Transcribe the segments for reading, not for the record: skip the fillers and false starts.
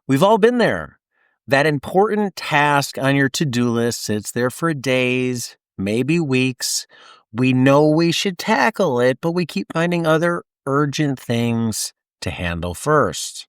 We've all been there. That important task on your to-do list sits there for days, maybe weeks. We know we should tackle it, but we keep finding other urgent things to handle first.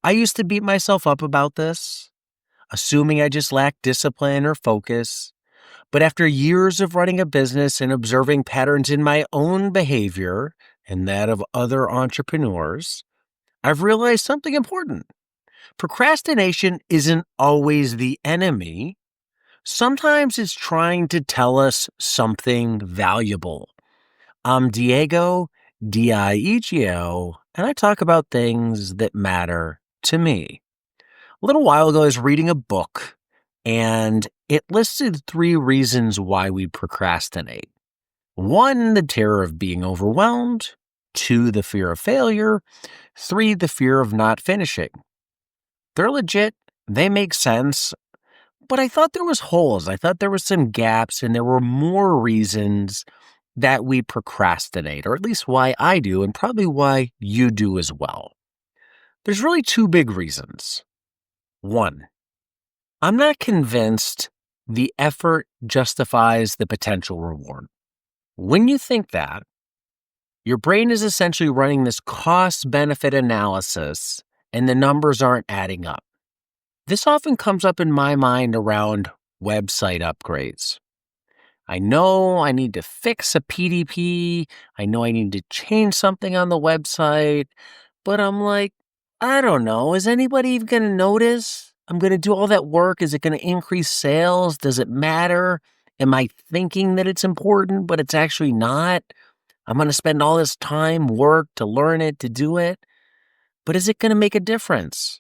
I used to beat myself up about this, assuming I just lacked discipline or focus. But after years of running a business and observing patterns in my own behavior and that of other entrepreneurs, I've realized something important. Procrastination isn't always the enemy. Sometimes it's trying to tell us something valuable. I'm Diego, Diego, and I talk about things that matter to me. A little while ago, I was reading a book, and it listed 3 reasons why we procrastinate. 1, the terror of being overwhelmed. 2, the fear of failure. 3, the fear of not finishing. They're legit, they make sense, but I thought there was holes. I thought there were some gaps, and there were more reasons that we procrastinate, or at least why I do, and probably why you do as well. There's really 2 big reasons. 1, I'm not convinced the effort justifies the potential reward. When you think that, your brain is essentially running this cost-benefit analysis, and the numbers aren't adding up. This often comes up in my mind around website upgrades. I know I need to fix a PDP. I know I need to change something on the website, but I'm like, I don't know. Is anybody even going to notice? I'm going to do all that work. Is it going to increase sales? Does it matter? Am I thinking that it's important, but it's actually not? I'm going to spend all this time, work to learn it, to do it. But is it going to make a difference?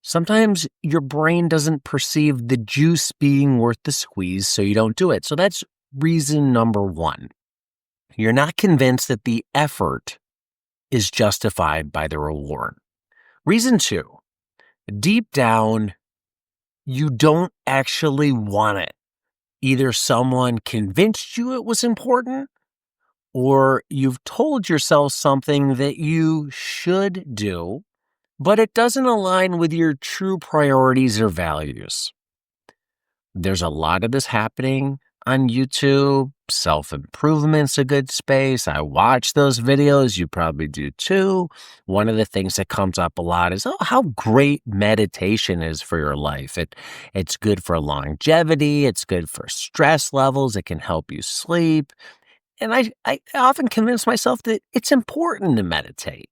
Sometimes your brain doesn't perceive the juice being worth the squeeze, so you don't do it. So that's reason number 1. You're not convinced that the effort is justified by the reward. Reason 2, deep down, you don't actually want it. Either someone convinced you it was important, or you've told yourself something that you should do, but it doesn't align with your true priorities or values. There's a lot of this happening on YouTube. Self-improvement's a good space. I watch those videos. You probably do too. One of the things that comes up a lot is, how great meditation is for your life. It's good for longevity. It's good for stress levels. It can help you sleep. And I often convince myself that it's important to meditate,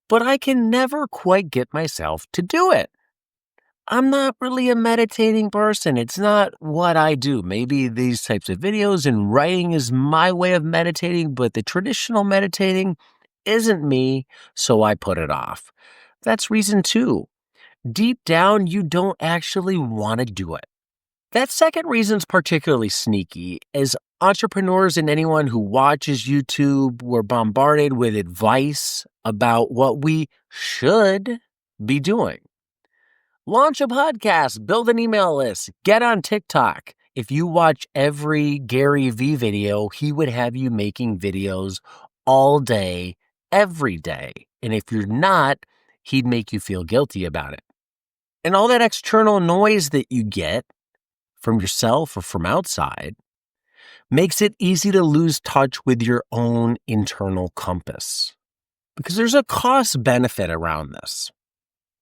but I can never quite get myself to do it. I'm not really a meditating person. It's not what I do. Maybe these types of videos and writing is my way of meditating, but the traditional meditating isn't me, so I put it off. That's reason 2. Deep down, you don't actually want to do it. That second reason's particularly sneaky, as entrepreneurs and anyone who watches YouTube were bombarded with advice about what we should be doing. Launch a podcast, build an email list, get on TikTok. If you watch every Gary Vee video, he would have you making videos all day, every day. And if you're not, he'd make you feel guilty about it. And all that external noise that you get from yourself or from outside makes it easy to lose touch with your own internal compass. Because there's a cost benefit around this.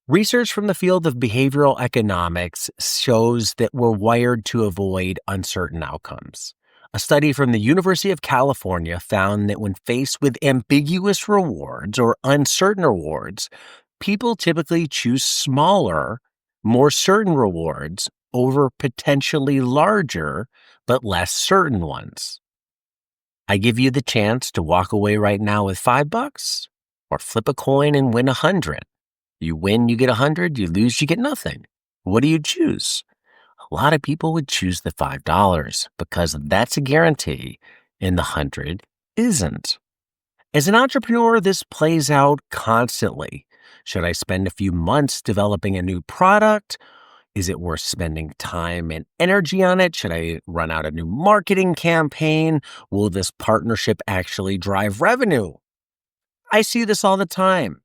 Research from the field of behavioral economics shows that we're wired to avoid uncertain outcomes. A study from the University of California found that when faced with ambiguous rewards or uncertain rewards, people typically choose smaller, more certain rewards over potentially larger but less certain ones. I give you the chance to walk away right now with $5 or flip a coin and win 100. You win, you get 100. You lose, you get nothing. What do you choose? A lot of people would choose the $5 because that's a guarantee and the 100 isn't. As an entrepreneur, this plays out constantly. Should I spend a few months developing a new product? Is it worth spending time and energy on it? Should I run out a new marketing campaign? Will this partnership actually drive revenue? I see this all the time.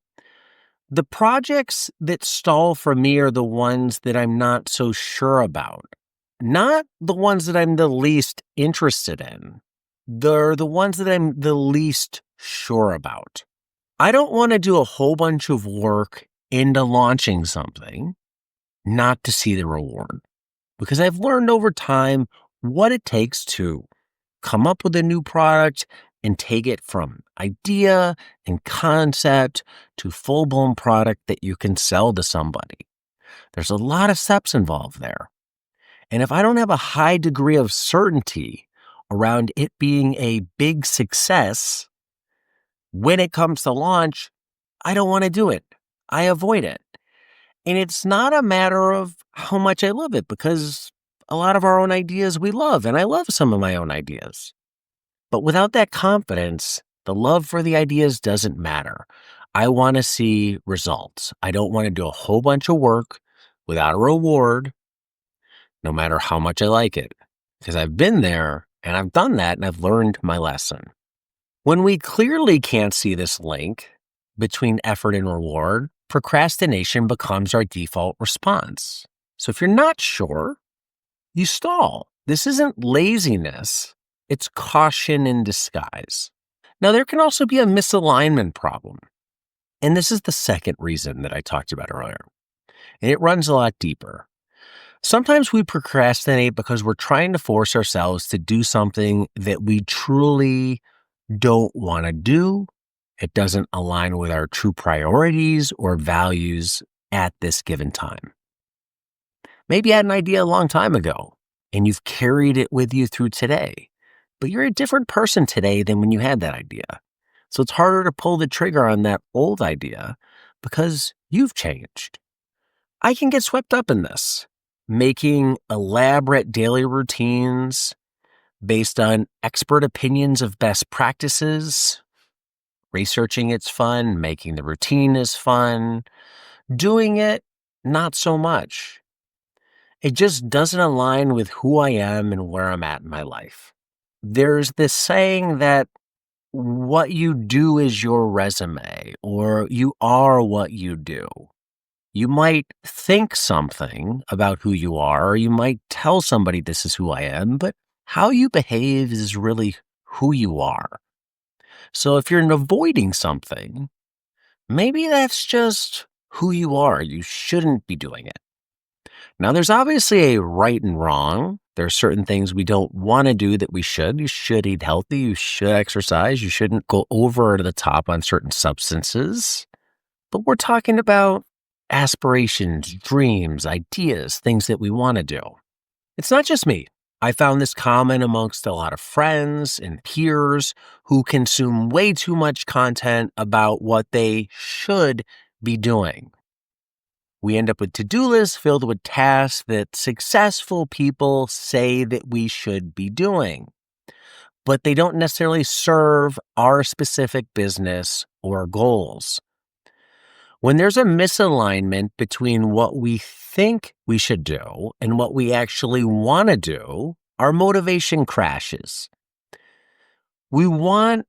The projects that stall for me are the ones that I'm not so sure about, not the ones that I'm the least interested in. They're the ones that I'm the least sure about. I don't want to do a whole bunch of work into launching something, not to see the reward, because I've learned over time what it takes to come up with a new product and take it from idea and concept to full-blown product that you can sell to somebody. There's a lot of steps involved there. And if I don't have a high degree of certainty around it being a big success, when it comes to launch, I don't want to do it. I avoid it. And it's not a matter of how much I love it, because a lot of our own ideas we love, and I love some of my own ideas. But without that confidence, the love for the ideas doesn't matter. I want to see results. I don't want to do a whole bunch of work without a reward, no matter how much I like it, because I've been there and I've done that and I've learned my lesson. When we clearly can't see this link between effort and reward, procrastination becomes our default response. So if you're not sure, you stall. This isn't laziness. It's caution in disguise. Now, there can also be a misalignment problem. And this is the second reason that I talked about earlier. And it runs a lot deeper. Sometimes we procrastinate because we're trying to force ourselves to do something that we truly don't want to do. It doesn't align with our true priorities or values at this given time. Maybe you had an idea a long time ago and you've carried it with you through today, but you're a different person today than when you had that idea. So it's harder to pull the trigger on that old idea because you've changed. I can get swept up in this, making elaborate daily routines based on expert opinions of best practices. Researching it's fun, making the routine is fun, doing it, not so much. It just doesn't align with who I am and where I'm at in my life. There's this saying that what you do is your resume, or you are what you do. You might think something about who you are, or you might tell somebody this is who I am, but how you behave is really who you are. So if you're avoiding something, maybe that's just who you are. You shouldn't be doing it. Now, there's obviously a right and wrong. There are certain things we don't want to do that we should. You should eat healthy. You should exercise. You shouldn't go over the top on certain substances. But we're talking about aspirations, dreams, ideas, things that we want to do. It's not just me. I found this common amongst a lot of friends and peers who consume way too much content about what they should be doing. We end up with to-do lists filled with tasks that successful people say that we should be doing, but they don't necessarily serve our specific business or goals. When there's a misalignment between what we think we should do and what we actually want to do, our motivation crashes. We want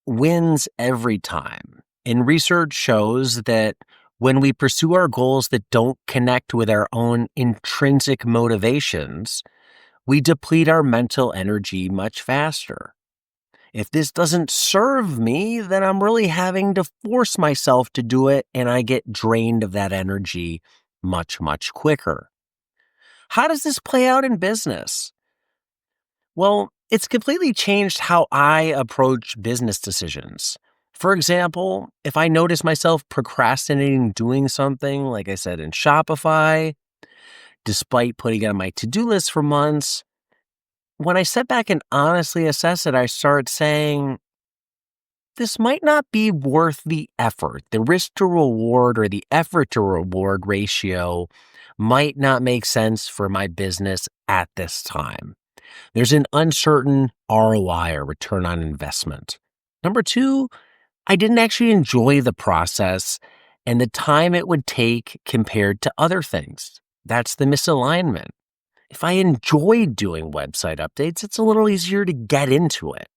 wins every time. And research shows that when we pursue our goals that don't connect with our own intrinsic motivations, we deplete our mental energy much faster. If this doesn't serve me, then I'm really having to force myself to do it, and I get drained of that energy much, much quicker. How does this play out in business? Well, it's completely changed how I approach business decisions. For example, if I notice myself procrastinating doing something, like I said in Shopify, despite putting it on my to-do list for months, when I step back and honestly assess it, I start saying, this might not be worth the effort. The risk to reward or the effort to reward ratio might not make sense for my business at this time. There's an uncertain ROI or return on investment. Number two, I didn't actually enjoy the process and the time it would take compared to other things. That's the misalignment. If I enjoy doing website updates, it's a little easier to get into it,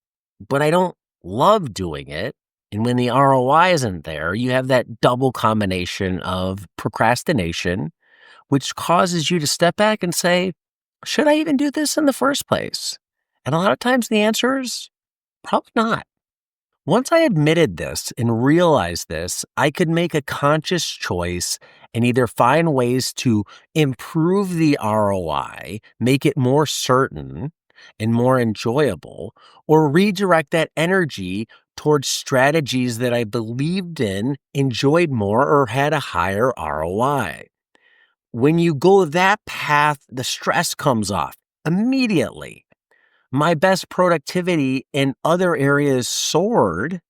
but I don't love doing it. And when the ROI isn't there, you have that double combination of procrastination, which causes you to step back and say, should I even do this in the first place? And a lot of times the answer is probably not. Once I admitted this and realized this, I could make a conscious choice and either find ways to improve the ROI, make it more certain and more enjoyable, or redirect that energy towards strategies that I believed in, enjoyed more, or had a higher ROI. When you go that path, the stress comes off immediately. My best productivity in other areas soared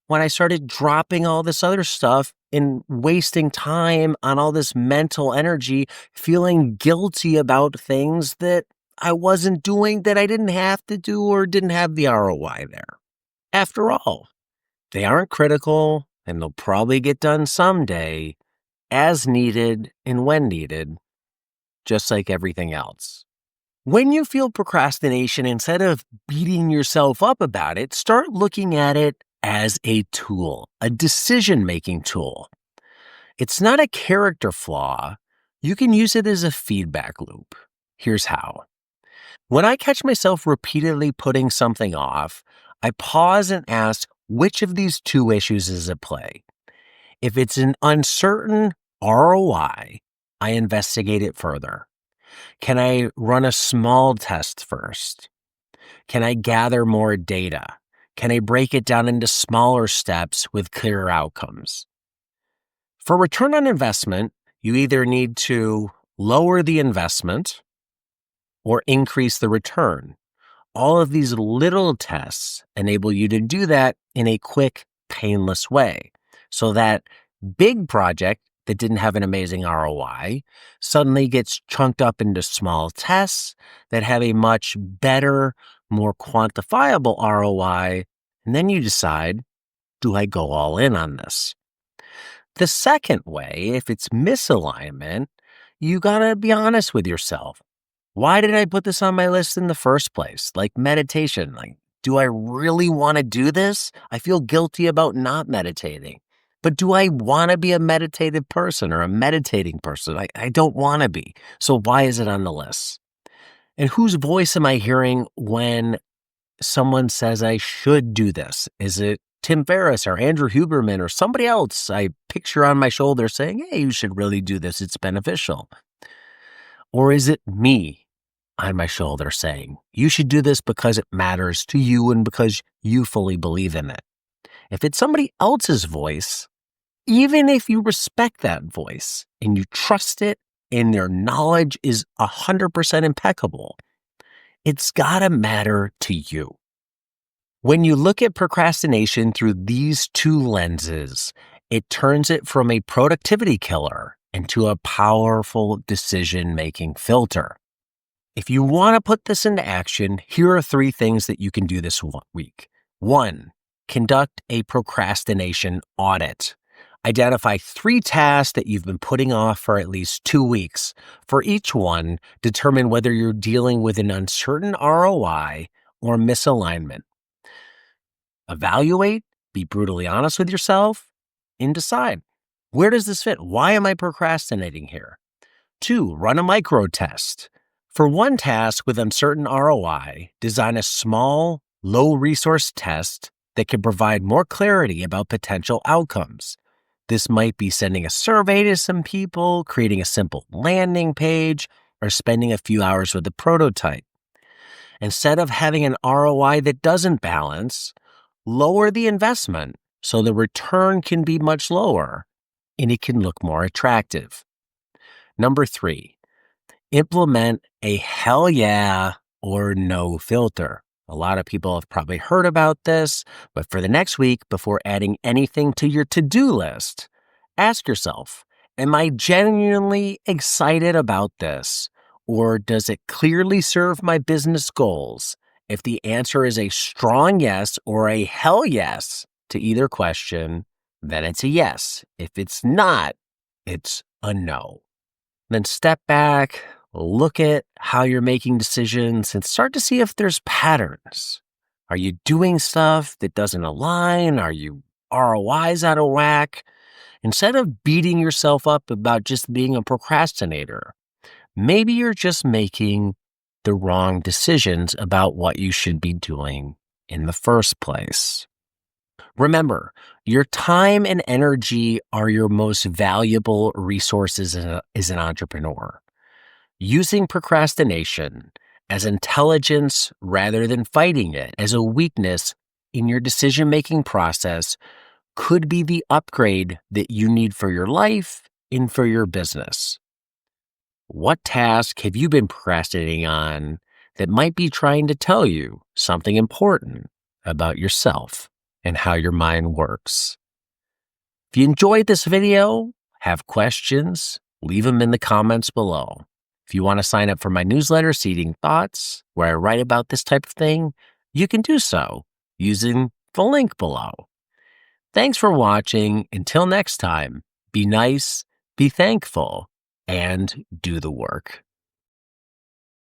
when I started dropping all this other stuff and wasting time on all this mental energy, feeling guilty about things that I wasn't doing, that I didn't have to do or didn't have the ROI there. After all, they aren't critical and they'll probably get done someday, as needed and when needed, just like everything else. When you feel procrastination, instead of beating yourself up about it, start looking at it as a tool, a decision-making tool. It's not a character flaw. You can use it as a feedback loop. Here's how. When I catch myself repeatedly putting something off, I pause and ask, which of these two issues is at play? If it's an uncertain ROI, I investigate it further. Can I run a small test first? Can I gather more data? Can I break it down into smaller steps with clearer outcomes? For return on investment, you either need to lower the investment or increase the return. All of these little tests enable you to do that in a quick, painless way. So that big project that didn't have an amazing ROI suddenly gets chunked up into small tests that have a much better, more quantifiable ROI. And then you decide, do I go all in on this? The second way, if it's misalignment, you gotta be honest with yourself. Why did I put this on my list in the first place? Like meditation, do I really want to do this? I feel guilty about not meditating. But do I want to be a meditative person or a meditating person? I don't want to be. So why is it on the list? And whose voice am I hearing when someone says I should do this? Is it Tim Ferriss or Andrew Huberman or somebody else I picture on my shoulder saying, hey, you should really do this. It's beneficial. Or is it me on my shoulder saying, you should do this because it matters to you and because you fully believe in it? If it's somebody else's voice, even if you respect that voice and you trust it and their knowledge is 100% impeccable, it's gotta matter to you. When you look at procrastination through these two lenses, it turns it from a productivity killer into a powerful decision-making filter. If you want to put this into action, here are 3 things that you can do this week. 1, conduct a procrastination audit. Identify 3 tasks that you've been putting off for at least 2 weeks. For each one, determine whether you're dealing with an uncertain ROI or misalignment. Evaluate, be brutally honest with yourself, and decide, where does this fit? Why am I procrastinating here? 2, run a micro test. For one task with uncertain ROI, design a small, low-resource test that can provide more clarity about potential outcomes. This might be sending a survey to some people, creating a simple landing page, or spending a few hours with a prototype. Instead of having an ROI that doesn't balance, lower the investment so the return can be much lower and it can look more attractive. Number 3, implement a hell yeah or no filter. A lot of people have probably heard about this, but for the next week, before adding anything to your to-do list, ask yourself, am I genuinely excited about this? Or does it clearly serve my business goals? If the answer is a strong yes or a hell yes to either question, then it's a yes. If it's not, it's a no. Then step back, look at how you're making decisions and start to see if there's patterns. Are you doing stuff that doesn't align? Are you ROI's out of whack. Instead of beating yourself up about just being a procrastinator, maybe you're just making the wrong decisions about what you should be doing in the first place. Remember, your time and energy are your most valuable resources as an entrepreneur. Using procrastination as intelligence rather than fighting it as a weakness in your decision-making process could be the upgrade that you need for your life and for your business. What task have you been procrastinating on that might be trying to tell you something important about yourself and how your mind works? If you enjoyed this video, have questions, leave them in the comments below. If you want to sign up for my newsletter, Seeding Thoughts, where I write about this type of thing, you can do so using the link below. Thanks for watching. Until next time, be nice, be thankful, and do the work.